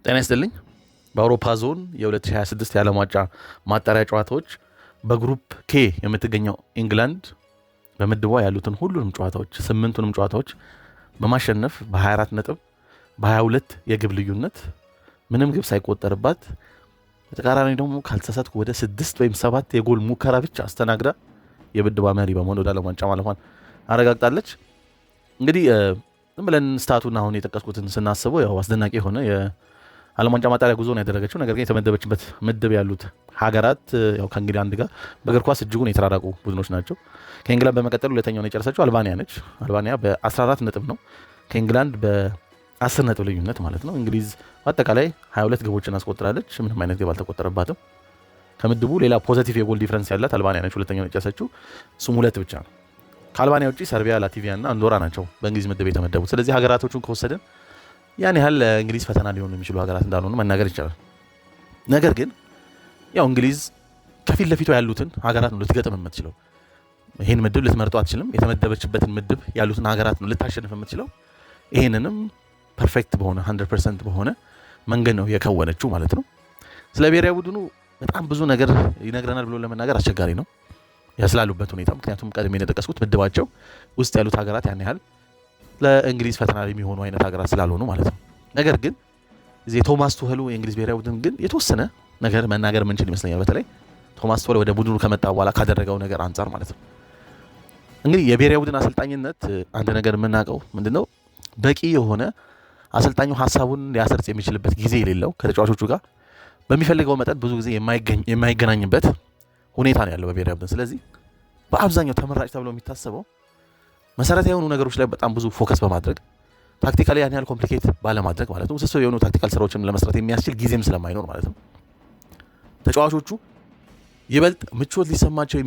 ጤና ይስጥልኝ። በአውሮፓ ዞን የ2026 የዓለም ዋንጫ ማጣሪያ ጨዋታዎች በግሩፕ ኬ የምትገኘው ኢንግላንድ በምድቧ ያሉትን ሁሉንም ጨዋታዎች 8ቱንም ጨዋታዎች በማሸነፍ በ24 ነጥብ በ22 የግብ ልዩነት ምንም ግብ ሳይቆጠርባት በተቃራኒ ደግሞ ካልተሳሳትኩ ወደ 6 ወይም 7 የጎል ሙከራ ብቻ አስተናግዳ የምድቧ መሪ በመሆን ወደ ዓለም ዋንጫ ማለፏን አረጋግጣለች። እንግዲህ ዝም ብለን ስታቱን አሁን የጠቀስኩትን ስናስበው ያው አስደናቂ የሆነ የዓለም ዋንጫ ማጣሪያ ጉዞ ነው ያደረገችው። ነገር ግን የተመደበችበት ምድብ ያሉት ሀገራት ያው ከእንግላንድ ጋር በእግር ኳስ እጅጉን የተራራቁ ቡድኖች ናቸው። ከእንግላንድ በመቀጠል ሁለተኛውን የጨረሰችው አልባኒያ ነች። አልባኒያ በ14 ነጥብ ነው ከእንግላንድ በ10 ነጥብ ልዩነት ማለት ነው። እንግሊዝ በአጠቃላይ 22 ግቦችን አስቆጥራለች። ምንም አይነት ግብ አልተቆጠረባትም። ከምድቡ ሌላ ፖዘቲቭ የጎል ዲፍረንስ ያላት አልባኒያ ነች ሁለተኛውን የጨረሰችው፣ እሱም 2 ብቻ ነው። ከአልባኒያ ውጪ ሰርቢያ፣ ላትቪያ እና አንዶራ ናቸው በእንግሊዝ ምድብ የተመደቡት። ስለዚህ ሀገራቶቹን ከወሰድን ያን ያህል እንግሊዝ ፈተና ሊሆኑ የሚችሉ ሀገራት እንዳልሆኑ መናገር ይቻላል። ነገር ግን ያው እንግሊዝ ከፊት ለፊቷ ያሉትን ሀገራት ነው ልትገጥም የምትችለው። ይህን ምድብ ልትመርጠው አትችልም። የተመደበችበትን ምድብ ያሉትን ሀገራት ነው ልታሸንፍ የምትችለው። ይህንንም ፐርፌክት በሆነ 100% በሆነ መንገድ ነው የከወነችው ማለት ነው። ስለ ብሔራዊ ቡድኑ በጣም ብዙ ነገር ይነግረናል ብሎ ለመናገር አስቸጋሪ ነው ያስላሉበት ሁኔታ። ምክንያቱም ቀድሜ እንደጠቀስኩት ምድባቸው ውስጥ ያሉት ሀገራት ያን ያህል ለእንግሊዝ ፈተና የሚሆኑ አይነት ሀገራት ስላልሆኑ ማለት ነው። ነገር ግን እዚህ ቶማስ ቱኸሉ የእንግሊዝ ብሔራዊ ቡድን ግን የተወሰነ ነገር መናገር ምንችል ይመስለኛል። በተለይ ቶማስ ቱኸሉ ወደ ቡድኑ ከመጣ በኋላ ካደረገው ነገር አንጻር ማለት ነው። እንግዲህ የብሔራዊ ቡድን አሰልጣኝነት አንድ ነገር የምናውቀው ምንድነው፣ በቂ የሆነ አሰልጣኙ ሀሳቡን ሊያሰርጽ የሚችልበት ጊዜ የሌለው ከተጫዋቾቹ ጋር በሚፈልገው መጠን ብዙ ጊዜ የማይገናኝበት ሁኔታ ነው ያለው በብሔራዊ ቡድን። ስለዚህ በአብዛኛው ተመራጭ ተብሎ የሚታሰበው መሰረታዊ የሆኑ ነገሮች ላይ በጣም ብዙ ፎከስ በማድረግ ታክቲካሊ ያን ያህል ኮምፕሊኬት ባለማድረግ ማለት ነው፣ ውስብስብ የሆኑ ታክቲካል ስራዎችን ለመስራት የሚያስችል ጊዜም ስለማይኖር ማለት ነው፣ ተጫዋቾቹ ይበልጥ ምቾት ሊሰማቸው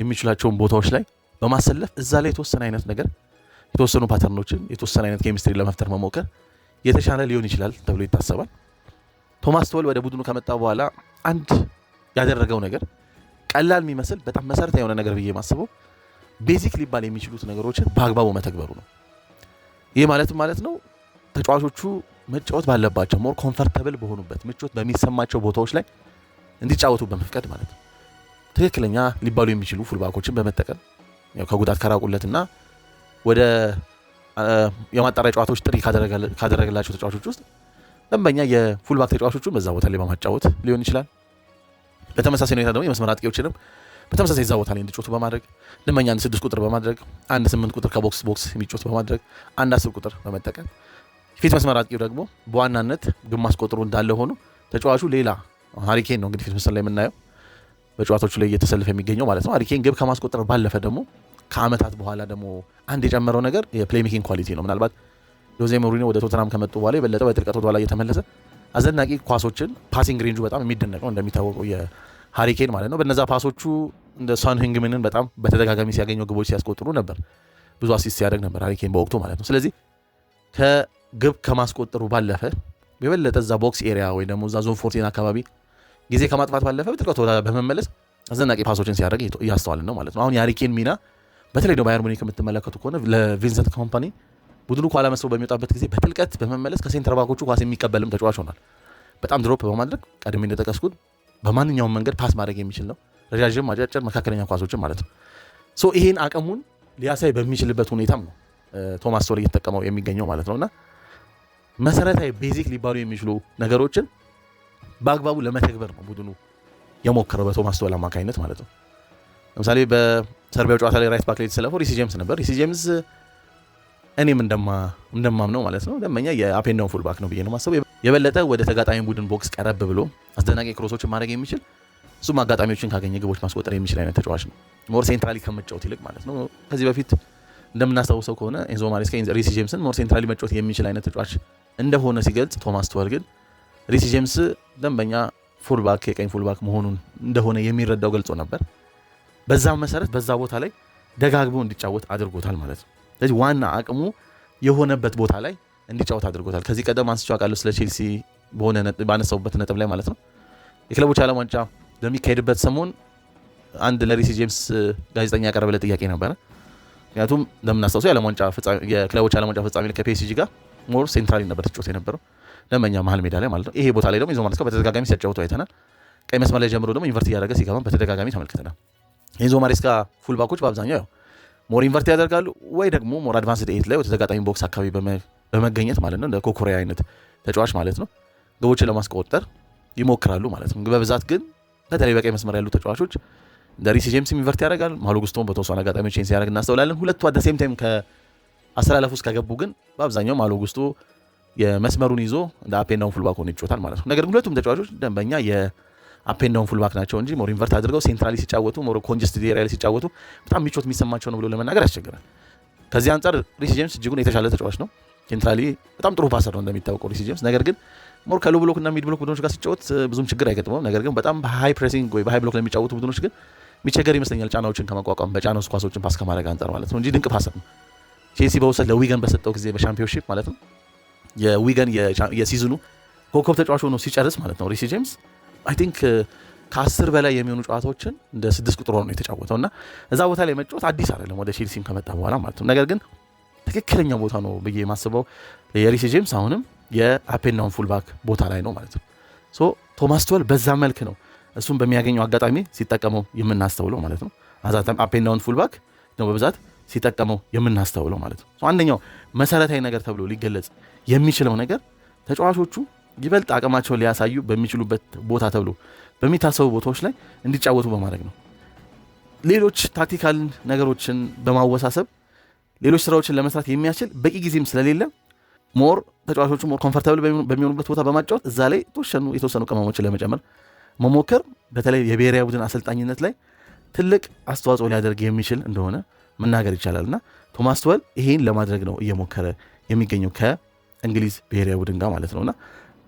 የሚችላቸውን ቦታዎች ላይ በማሰለፍ እዛ ላይ የተወሰነ አይነት ነገር የተወሰኑ ፓተርኖችን የተወሰነ አይነት ኬሚስትሪ ለመፍጠር መሞከር የተሻለ ሊሆን ይችላል ተብሎ ይታሰባል። ቶማስ ቱኸል ወደ ቡድኑ ከመጣ በኋላ አንድ ያደረገው ነገር ቀላል የሚመስል በጣም መሰረታዊ የሆነ ነገር ብዬ ማስበው ቤዚክ ሊባል የሚችሉት ነገሮችን በአግባቡ መተግበሩ ነው። ይህ ማለት ነው ተጫዋቾቹ መጫወት ባለባቸው ሞር ኮምፈርተብል በሆኑበት ምቾት በሚሰማቸው ቦታዎች ላይ እንዲጫወቱ በመፍቀድ ማለት ነው። ትክክለኛ ሊባሉ የሚችሉ ፉልባኮችን በመጠቀም ያው ከጉዳት ከራቁለትና ወደ የማጣሪያ ጨዋታዎች ጥሪ ካደረገላቸው ተጫዋቾች ውስጥ ደንበኛ የፉልባክ ተጫዋቾቹን በዛ ቦታ ላይ በማጫወት ሊሆን ይችላል። በተመሳሳይ ሁኔታ ደግሞ የመስመር አጥቂዎችንም በተመሳሳይ እዛ ቦታ ላይ እንዲጮቱ በማድረግ ደንበኛ 6 ቁጥር በማድረግ 8 ቁጥር ከቦክስ ቦክስ የሚጮት በማድረግ 10 ቁጥር በመጠቀም ፊት መስመር አጥቂው ደግሞ በዋናነት ግማሽ ቁጥሩ እንዳለ ሆኖ ተጫዋቹ ሌላ ሃሪኬን ነው እንግዲህ ፊት መስመር ላይ የምናየው በጨዋታዎቹ ላይ እየተሰለፈ የሚገኘው ማለት ነው። ሃሪኬን ግብ ከማስቆጠር ባለፈ ደግሞ ከአመታት በኋላ ደግሞ አንድ የጨመረው ነገር የፕሌይ ሜኪንግ ኳሊቲ ነው። ምናልባት ጆዜ ሞሪኒዮ ወደ ቶተናም ከመጡ በኋላ የበለጠ በጥልቀት ወደ ኋላ እየተመለሰ አስደናቂ ኳሶችን ፓሲንግ ሬንጁ በጣም የሚደነቅ ነው እንደሚታወቀው የሃሪኬን ማለት ነው። በነዛ ፓሶቹ እንደ ሶን ሂንግሚንን በጣም በተደጋጋሚ ሲያገኘው ግቦች ሲያስቆጥሩ ነበር፣ ብዙ አሲስት ሲያደርግ ነበር ሃሪኬን በወቅቱ ማለት ነው። ስለዚህ ከግብ ከማስቆጠሩ ባለፈ የበለጠ እዛ ቦክስ ኤሪያ ወይ ደግሞ እዛ ዞን 14 አካባቢ ጊዜ ከማጥፋት ባለፈ በጥልቀት በመመለስ አስደናቂ ፓሶችን ሲያደርግ እያስተዋልን ነው ማለት ነው። አሁን የሃሪኬን ሚና በተለይ ደግሞ ባየር ሙኒክ የምትመለከቱ ከሆነ ለቪንሰንት ኮምፓኒ ቡድኑ ኋላ መስሎ በሚወጣበት ጊዜ በጥልቀት በመመለስ ከሴንተር ባኮቹ ኳስ የሚቀበልም ተጫዋች ሆኗል። በጣም ድሮፕ በማድረግ ቀድሜ እንደጠቀስኩት በማንኛውም መንገድ ፓስ ማድረግ የሚችል ነው። ረጃጅም፣ አጫጭር፣ መካከለኛ ኳሶችን ማለት ነው። ሶ ይሄን አቅሙን ሊያሳይ በሚችልበት ሁኔታም ነው ቶማስ ቱኸል እየተጠቀመው የሚገኘው ማለት ነውና መሰረታዊ ቤዚክ ሊባሉ የሚችሉ ነገሮችን በአግባቡ ለመተግበር ነው ቡድኑ የሞከረው በቶማስ ቱኸል አማካኝነት ማለት ነው። ለምሳሌ በሰርቢያው ጨዋታ ላይ ራይት ባክ ላይ የተሰለፈው ሪሲ ጄምስ ነበር። ሪሲ ጄምስ እኔም እንደማምነው ማለት ነው ደንበኛ የአፕ ኤንድ ዳውን ፉል ባክ ነው ብዬ ነው ማሰበው። የበለጠ ወደ ተጋጣሚ ቡድን ቦክስ ቀረብ ብሎ አስደናቂ ክሮሶችን ማድረግ የሚችል እሱም አጋጣሚዎችን ካገኘ ግቦች ማስቆጠር የሚችል አይነት ተጫዋች ነው፣ ሞር ሴንትራሊ ከመጫወት ይልቅ ማለት ነው። ከዚህ በፊት እንደምናስታውሰው ከሆነ ኤንዞ ማሬስካ ሪሲ ጄምስን ሞር ሴንትራሊ መጫወት የሚችል አይነት ተጫዋች እንደሆነ ሲገልጽ፣ ቶማስ ቱኸል ግን ሪሲ ጄምስ ደንበኛ ፉልባክ የቀኝ ፉልባክ መሆኑን እንደሆነ የሚረዳው ገልጾ ነበር። በዛም መሰረት በዛ ቦታ ላይ ደጋግሞ እንዲጫወት አድርጎታል ማለት ነው። ስለዚህ ዋና አቅሙ የሆነበት ቦታ ላይ እንዲጫወት አድርጎታል። ከዚህ ቀደም አንስቼው አውቃለሁ ስለ ቼልሲ ባነሳውበት ነጥብ ላይ ማለት ነው። የክለቦች ዓለም ዋንጫ በሚካሄድበት ሰሞን አንድ ለሪሲ ጄምስ ጋዜጠኛ ያቀረበለት ጥያቄ ነበረ። ምክንያቱም እንደምናስታውሰው የክለቦች ዓለም ዋንጫ ፍጻሜ ከፒኤስጂ ጋር ሞር ሴንትራሊ ነበር ተጫወተ የነበረው። ደንበኛ መሀል ሜዳ ላይ ማለት ነው። ይሄ ቦታ ላይ ደግሞ ኢንዞ ማሬስካ በተደጋጋሚ ሲያጫውቱ አይተናል። ቀይ መስመር ላይ ጀምሮ ደግሞ ኢንቨርት እያደረገ ሲገባ በተደጋጋሚ ተመልክተናል። ኢንዞ ማሬስካ ፉልባኮች በአብዛኛው ያው ሞር ኢንቨርት ያደርጋሉ ወይ ደግሞ ሞር አድቫንስድ ኤት ላይ ተጋጣሚ ቦክስ አካባቢ በመገኘት ማለት ነው እንደ ኮኮሪያ አይነት ተጫዋች ማለት ነው ግቦችን ለማስቆጠር ይሞክራሉ ማለት ነው። በብዛት ግን በተለይ በቀይ መስመር ያሉ ተጫዋቾች እንደ ሪሲ ጄምስ ኢንቨርት ያደርጋል። ማሎ ጉስቶን በተወሰነ አጋጣሚዎች ቼንስ ያደርግ እናስተውላለን። ሁለቱ አት ሴም ታይም ከአስተላለፍ ውስጥ ከገቡ ግን በአብዛኛው ማሎ ጉስቶ የመስመሩን ይዞ እንደ አፔንዳውን ፉልባክ ሆኖ ይጫወታል ማለት ነው። ነገር ግን ሁለቱም ተጫዋቾች ደንበኛ የአፔንዳውን ፉልባክ ናቸው እንጂ ሞር ኢንቨርት አድርገው ሴንትራሊ ሲጫወቱ ሞር ኮንጀስትድ ኤሪያ ላይ ሲጫወቱ በጣም ምቾት የሚሰማቸው ነው ብሎ ለመናገር ያስቸግራል። ከዚህ አንጻር ሪሲ ጄምስ እጅጉን የተሻለ ተጫዋች ነው። ሴንትራሊ በጣም ጥሩ ፓሰር ነው እንደሚታወቀው ሪሲ ጄምስ። ነገር ግን ሞር ከሎ ብሎክ እና ሚድ ብሎክ ቡድኖች ጋር ሲጫወት ብዙም ችግር አይገጥመውም። ነገር ግን በጣም በሃይ ፕሬሲንግ ወይ በሃይ ብሎክ ለሚጫወቱ ቡድኖች ግን የሚቸገር ይመስለኛል ጫናዎችን ከመቋቋም በጫና ውስጥ ኳሶችን ፓስ ከማድረግ አንጻር ማለት ነው እንጂ ድንቅ ፓሰር ነው። ቼልሲ በውሰት ለዊገን በሰጠው ጊዜ በሻምፒዮንሺፕ ማለት ነው የዊገን የሲዝኑ ኮከብ ተጫዋች ሆኖ ሲጨርስ ማለት ነው ሪሲ ጄምስ አይ ቲንክ ከ10 በላይ የሚሆኑ ጨዋታዎችን እንደ 6 ቁጥር ሆኖ የተጫወተው እና እዛ ቦታ ላይ መጫወት አዲስ አይደለም ወደ ቼልሲም ከመጣ በኋላ ማለት ነው። ነገር ግን ትክክለኛው ቦታ ነው ብዬ የማስበው የሪሲ ጄምስ አሁንም የአፔንዳውን ፉልባክ ቦታ ላይ ነው ማለት ነው። ሶ ቶማስ ቱኸል በዛ መልክ ነው እሱም በሚያገኘው አጋጣሚ ሲጠቀመው የምናስተውለው ማለት ነው። አዛታም አፔንዳውን ፉልባክ ነው በብዛት ሲጠቀመው የምናስተውለው ማለት ነው። ሶ አንደኛው መሰረታዊ ነገር ተብሎ ሊገለጽ የሚችለው ነገር ተጫዋቾቹ ይበልጥ አቅማቸውን ሊያሳዩ በሚችሉበት ቦታ ተብሎ በሚታሰቡ ቦታዎች ላይ እንዲጫወቱ በማድረግ ነው። ሌሎች ታክቲካል ነገሮችን በማወሳሰብ ሌሎች ስራዎችን ለመስራት የሚያስችል በቂ ጊዜም ስለሌለ ሞር ተጫዋቾቹ ሞር ኮምፎርታብል በሚሆኑበት ቦታ በማጫወት እዛ ላይ የተወሰኑ ቅመሞችን ለመጨመር መሞከር በተለይ የብሔራዊ ቡድን አሰልጣኝነት ላይ ትልቅ አስተዋጽኦ ሊያደርግ የሚችል እንደሆነ መናገር ይቻላል እና ቶማስ ቱኸል ይሄን ለማድረግ ነው እየሞከረ የሚገኘው ከእንግሊዝ ብሔራዊ ቡድን ጋር ማለት ነውና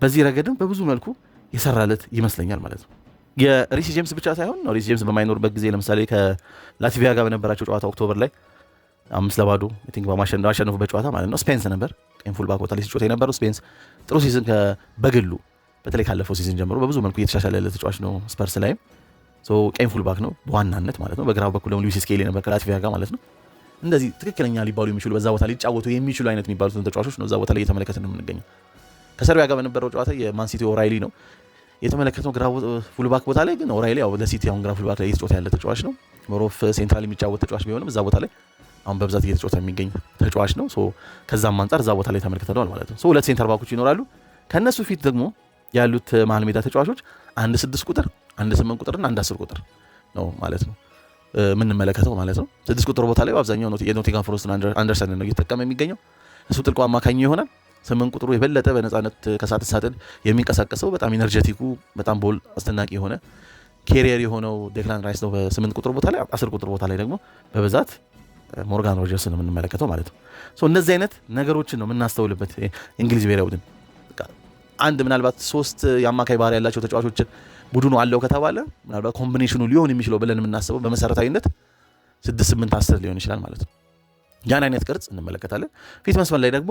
በዚህ ረገድም በብዙ መልኩ የሰራለት ይመስለኛል ማለት ነው። የሪሲ ጄምስ ብቻ ሳይሆን ሪሲ ጄምስ በማይኖርበት ጊዜ ለምሳሌ ከላትቪያ ጋር በነበራቸው ጨዋታ ኦክቶበር ላይ 5-0 አይ ቲንክ በማሸነፉበት ጨዋታ ማለት ነው ስፔንስ ነበር ቀኝ ፉልባክ ቦታ ላይ ሲጫወት የነበረው። ስፔንስ ጥሩ ሲዝን በግሉ በተለይ ካለፈው ሲዝን ጀምሮ በብዙ መልኩ እየተሻሻለ ያለ ተጫዋች ነው። ስፐርስ ላይም ቀኝ ፉልባክ ነው በዋናነት ማለት ነው። በግራው በኩል ደግሞ ሉዊስ ስኬሊ ነበር ከላትቪያ ጋር ማለት ነው። እንደዚህ ትክክለኛ ሊባሉ የሚችሉ በዛ ቦታ ሊጫወቱ የሚችሉ አይነት የሚባሉትን ተጫዋቾች ነው እዛ ቦታ ላይ እየተመለከትን ነው የምንገኘው። ከሰርቢያ ጋር በነበረው ጨዋታ የማንሲቲ ኦራይሊ ነው የተመለከተው ግራ ፉልባክ ቦታ ላይ ግን ኦራይሊ ያው ለሲቲ አሁን ግራ ፉልባክ ላይ እየተጫወተ ያለ ተጫዋች ነው። ሞሮፍ ሴንትራል የሚጫወት ተጫዋች ቢሆንም እዛ ቦታ ላይ አሁን በብዛት እየተጫወተ የሚገኝ ተጫዋች ነው። ከዛም አንጻር እዛ ቦታ ላይ ተመልክተናል ማለት ነው። ሁለት ሴንተር ባኮች ይኖራሉ። ከነሱ ፊት ደግሞ ያሉት መሀል ሜዳ ተጫዋቾች 1-6 ቁጥር፣ 1-8 ቁጥርና 1-10 ቁጥር ነው ማለት ነው የምንመለከተው ማለት ነው። 6 ቁጥር ቦታ ላይ በአብዛኛው የኖቲንግሃም ፎረስት አንደርሰን ነው እየተጠቀመ የሚገኘው። እሱ ጥልቁ አማካኝ ይሆናል። 8 ቁጥሩ የበለጠ በነፃነት ከሳጥን ሳጥን የሚንቀሳቀሰው በጣም ኢነርጄቲኩ በጣም ቦል አስደናቂ የሆነ ኬሪየር የሆነው ዴክላን ራይስ ነው በ8 ቁጥር ቦታ ላይ። 10 ቁጥር ቦታ ላይ ደግሞ በብዛት ሞርጋን ሮጀርስ ነው የምንመለከተው ማለት ነው። እነዚህ አይነት ነገሮችን ነው የምናስተውልበት እንግሊዝ ብሔራዊ ቡድን። አንድ ምናልባት 3 የአማካይ ባህሪ ያላቸው ተጫዋቾችን ቡድኑ አለው ከተባለ ምናልባት ኮምቢኔሽኑ ሊሆን የሚችለው ብለን የምናስበው በመሰረታዊነት 6-8-10 ሊሆን ይችላል ማለት ነው። ያን አይነት ቅርጽ እንመለከታለን። ፊት መስመር ላይ ደግሞ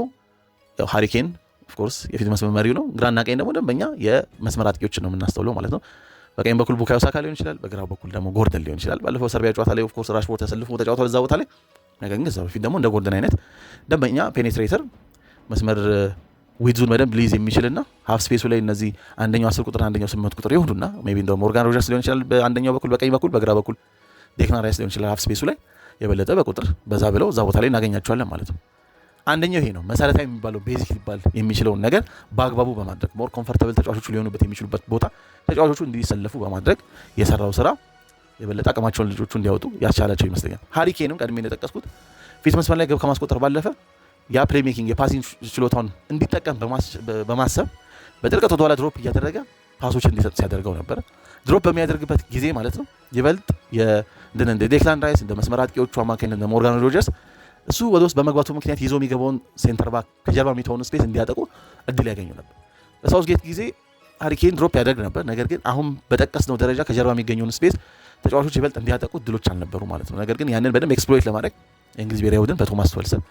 ያው ሃሪኬን ኦፍ ኮርስ የፊት መስመር መሪው ነው። ግራና ቀኝ ደግሞ ደንበኛ የመስመር አጥቂዎችን ነው የምናስተውለው ማለት ነው። በቀኝ በኩል ቡካዮ ሳካ ሊሆን ይችላል፣ በግራ በኩል ደግሞ ጎርደን ሊሆን ይችላል። ባለፈው ሰርቢያ ጨዋታ ላይ ኦፍ ኮርስ ራሽፎርድ ተሰልፎ ተጫውቷል እዛ ቦታ ላይ። ነገር ግን ከዛ በፊት ደግሞ እንደ ጎርደን አይነት ደንበኛ ፔኔትሬተር መስመር ዊድዙን በደንብ ሊይዝ የሚችልና ሀፍ ስፔሱ ላይ እነዚህ አንደኛው 10 ቁጥር አንደኛው 8 ቁጥር ይሆኑና ሜቢ እንደ ሞርጋን ሮጀርስ ሊሆን ይችላል በአንደኛው በኩል በቀኝ በኩል፣ በግራ በኩል ዴክላን ራይስ ሊሆን ይችላል ሀፍ ስፔሱ ላይ የበለጠ በቁጥር በዛ ብለው እዛ ቦታ ላይ እናገኛቸዋለን ማለት ነው። አንደኛው ይሄ ነው መሰረታዊ የሚባለው ቤዚክ ሊባል የሚችለውን ነገር በአግባቡ በማድረግ ሞር ኮምፎርታብል ተጫዋቾቹ ሊሆኑበት የሚችሉበት ቦታ ተጫዋቾቹ እንዲሰለፉ በማድረግ የሰራው ስራ የበለጠ አቅማቸውን ልጆቹ እንዲያወጡ ያስቻላቸው ይመስለኛል። ሃሪኬንም ቀድሜ እንደጠቀስኩት ፊት መስመር ላይ ግብ ከማስቆጠር ባለፈ ያ ፕሌይ ሜኪንግ የፓሲንግ ችሎታውን እንዲጠቀም በማሰብ በጥልቀት ወደኋላ ድሮፕ እያደረገ ፓሶችን እንዲሰጥ ሲያደርገው ነበር። ድሮፕ በሚያደርግበት ጊዜ ማለት ነው ይበልጥ እንደ ዴክላን ራይስ እንደ መስመር አጥቂዎቹ አማካኝነት እንደ ሞርጋን ሮጀርስ እሱ ወደ ውስጥ በመግባቱ ምክንያት ይዞ የሚገባውን ሴንተር ባክ ከጀርባ የሚተውን ስፔስ እንዲያጠቁ እድል ያገኙ ነበር። በሳውዝጌት ጊዜ ሃሪኬን ድሮፕ ያደርግ ነበር። ነገር ግን አሁን በጠቀስነው ደረጃ ከጀርባ የሚገኘውን ስፔስ ተጫዋቾች ይበልጥ እንዲያጠቁ እድሎች አልነበሩ ማለት ነው። ነገር ግን ያንን በደንብ ኤክስፕሎይት ለማድረግ የእንግሊዝ ብሔራዊ ቡድን በቶማስ ቱኸል ስር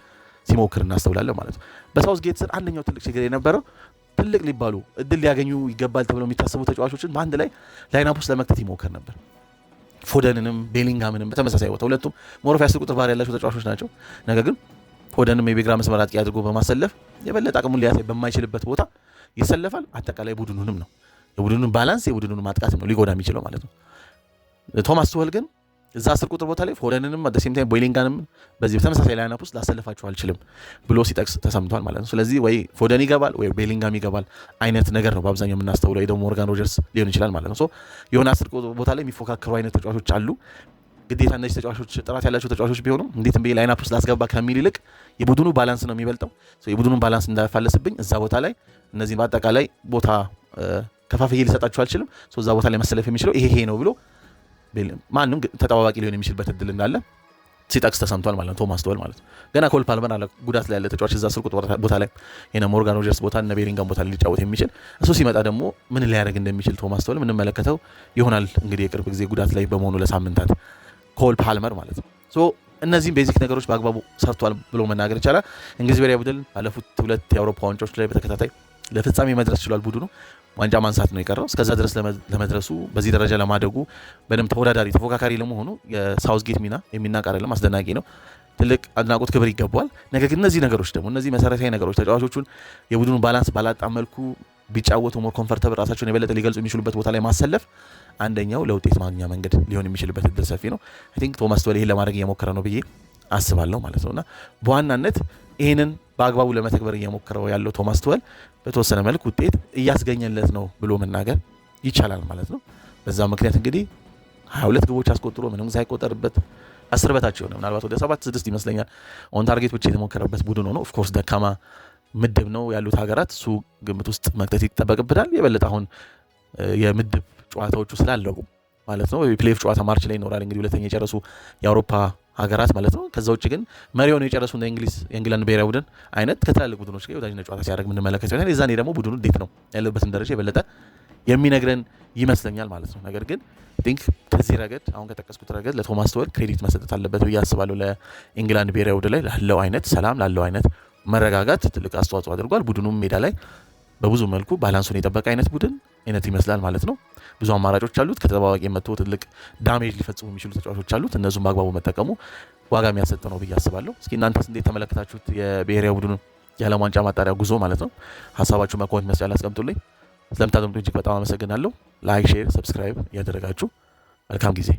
ሲሞክር እናስተውላለን ማለት ነው። በሳውዝጌት ስር አንደኛው ትልቅ ችግር የነበረው ትልቅ ሊባሉ እድል ሊያገኙ ይገባል ተብለው የሚታሰቡ ተጫዋቾችን በአንድ ላይ ላይናፕ ውስጥ ለመክተት ይሞክር ነበር። ፎደንንም ቤሊንግሃምንም በተመሳሳይ ቦታ ሁለቱም ሞሮፍ 10 ቁጥር ባህሪ ያላቸው ተጫዋቾች ናቸው። ነገር ግን ፎደንም የግራ መስመር አጥቂ አድርጎ በማሰለፍ የበለጠ አቅሙን ሊያሳይ በማይችልበት ቦታ ይሰለፋል። አጠቃላይ ቡድኑንም ነው የቡድኑን ባላንስ የቡድኑን ማጥቃት ነው ሊጎዳ የሚችለው ማለት ነው። ቶማስ ቱኸል ግን እዛ 10 ቁጥር ቦታ ላይ ፎደንንም በሴም ታይም ቦይሊንጋንም በዚህ በተመሳሳይ ላይን አፕ ውስጥ ላሰለፋቸው አልችልም ብሎ ሲጠቅስ ተሰምቷል ማለት ነው። ስለዚህ ወይ ፎደን ይገባል ወይ ቤሊንጋም ይገባል አይነት ነገር ነው በአብዛኛው የምናስተውለው። ወይ ደግሞ ሞርጋን ሮጀርስ ሊሆን ይችላል ማለት ነው። የሆነ 10 ቁጥር ቦታ ላይ የሚፎካከሩ አይነት ተጫዋቾች አሉ። ግዴታ እነዚህ ተጫዋቾች ጥራት ያላቸው ተጫዋቾች ቢሆኑም እንዴትም በይ ላይን አፕ ውስጥ ላስገባ ከሚል ይልቅ የቡድኑ ባላንስ ነው የሚበልጠው። የቡድኑን ባላንስ እንዳያፋለስብኝ እዛ ቦታ ላይ እነዚህ በአጠቃላይ ቦታ ከፋፍዬ ሊሰጣቸው አልችልም። እዛ ቦታ ላይ መሰለፍ የሚችለው ይሄ ነው ብሎ ማንም ተጠባባቂ ሊሆን የሚችልበት እድል እንዳለ ሲጠቅስ ተሰምቷል ማለት ነው። ቶማስ ቱኸል ማለት ነው። ገና ኮል ፓልመር አለ ጉዳት ላይ ያለ ተጫዋች እዛ 10 ቁጥር ቦታ ላይ የነ ሞርጋን ሮጀርስ ቦታ እና ቤሊንጋም ቦታ ላይ ሊጫወት የሚችል እሱ ሲመጣ ደግሞ ምን ሊያደርግ እንደሚችል ቶማስ ቱኸል የምንመለከተው ይሆናል። እንግዲህ የቅርብ ጊዜ ጉዳት ላይ በመሆኑ ለሳምንታት ኮል ፓልመር ማለት ነው። እነዚህም ቤዚክ ነገሮች በአግባቡ ሰርቷል ብሎ መናገር ይቻላል። እንግሊዝ ብሔራዊ ቡድን ባለፉት 2 የአውሮፓ ዋንጫዎች ላይ በተከታታይ ለፍጻሜ መድረስ ችሏል። ቡድኑ ዋንጫ ማንሳት ነው የቀረው። እስከዛ ድረስ ለመድረሱ በዚህ ደረጃ ለማደጉ በደንብ ተወዳዳሪ ተፎካካሪ ለመሆኑ የሳውዝጌት ሚና የሚናቅ አይደለም፣ አስደናቂ ነው። ትልቅ አድናቆት ክብር ይገባዋል። ነገር ግን እነዚህ ነገሮች ደግሞ እነዚህ መሰረታዊ ነገሮች ተጫዋቾቹን የቡድኑ ባላንስ ባላጣ መልኩ ቢጫወቱ ሞር ኮምፎርታብል ራሳቸውን የበለጠ ሊገልጹ የሚችሉበት ቦታ ላይ ማሰለፍ አንደኛው ለውጤት ማግኛ መንገድ ሊሆን የሚችልበት እድል ሰፊ ነው። አይ ቲንክ ቶማስ ቱኸል ይሄን ለማድረግ እየሞከረ ነው ብዬ አስባለሁ ማለት ነውና በዋናነት ይህንን በአግባቡ ለመተግበር እየሞከረው ያለው ቶማስ ቱኸል በተወሰነ መልክ ውጤት እያስገኘለት ነው ብሎ መናገር ይቻላል ማለት ነው። በዛ ምክንያት እንግዲህ 22 ግቦች አስቆጥሮ ምንም ሳይቆጠርበት 10 በታች የሆነ ምናልባት ወደ 7-6 ይመስለኛል ኦን ታርጌት ብቻ የተሞከረበት ቡድን ሆኖ ኦፍኮርስ ደካማ ምድብ ነው ያሉት ሀገራት እሱ ግምት ውስጥ መክተት ይጠበቅብናል። የበለጠ አሁን የምድብ ጨዋታዎቹ ስላለቁ ማለት ነው። የፕሌይኦፍ ጨዋታ ማርች ላይ ይኖራል እንግዲህ ሁለተኛ የጨረሱ የአውሮፓ ሀገራት ማለት ነው። ከዛ ውጭ ግን መሪውን የጨረሱ የእንግላንድ ብሔራዊ ቡድን አይነት ከትላልቅ ቡድኖች ጋር የወዳጅነት ጨዋታ ሲያደርግ የምንመለከት ይሆናል። የዛኔ ደግሞ ቡድኑ እንዴት ነው ያለበትን ደረጃ የበለጠ የሚነግረን ይመስለኛል ማለት ነው። ነገር ግን ቲንክ ከዚህ ረገድ አሁን ከጠቀስኩት ረገድ ለቶማስ ቱኸል ክሬዲት መሰጠት አለበት ብዬ አስባለሁ። ለኢንግላንድ ብሔራዊ ቡድን ላይ ላለው አይነት ሰላም ላለው አይነት መረጋጋት ትልቅ አስተዋጽኦ አድርጓል። ቡድኑም ሜዳ ላይ በብዙ መልኩ ባላንሱን የጠበቀ አይነት ቡድን አይነት ይመስላል ማለት ነው። ብዙ አማራጮች አሉት። ከተጠባባቂ መጥቶ ትልቅ ዳሜጅ ሊፈጽሙ የሚችሉ ተጫዋቾች አሉት። እነሱም በአግባቡ መጠቀሙ ዋጋ የሚያሰጥ ነው ብዬ አስባለሁ። እስኪ እናንተስ እንዴት ተመለከታችሁት የብሔራዊ ቡድኑ የዓለም ዋንጫ ማጣሪያ ጉዞ ማለት ነው? ሀሳባችሁ በኮሜንት መስጫ ላይ አስቀምጡልኝ። ስለምታደምጡ እጅግ በጣም አመሰግናለሁ። ላይክ፣ ሼር፣ ሰብስክራይብ እያደረጋችሁ መልካም ጊዜ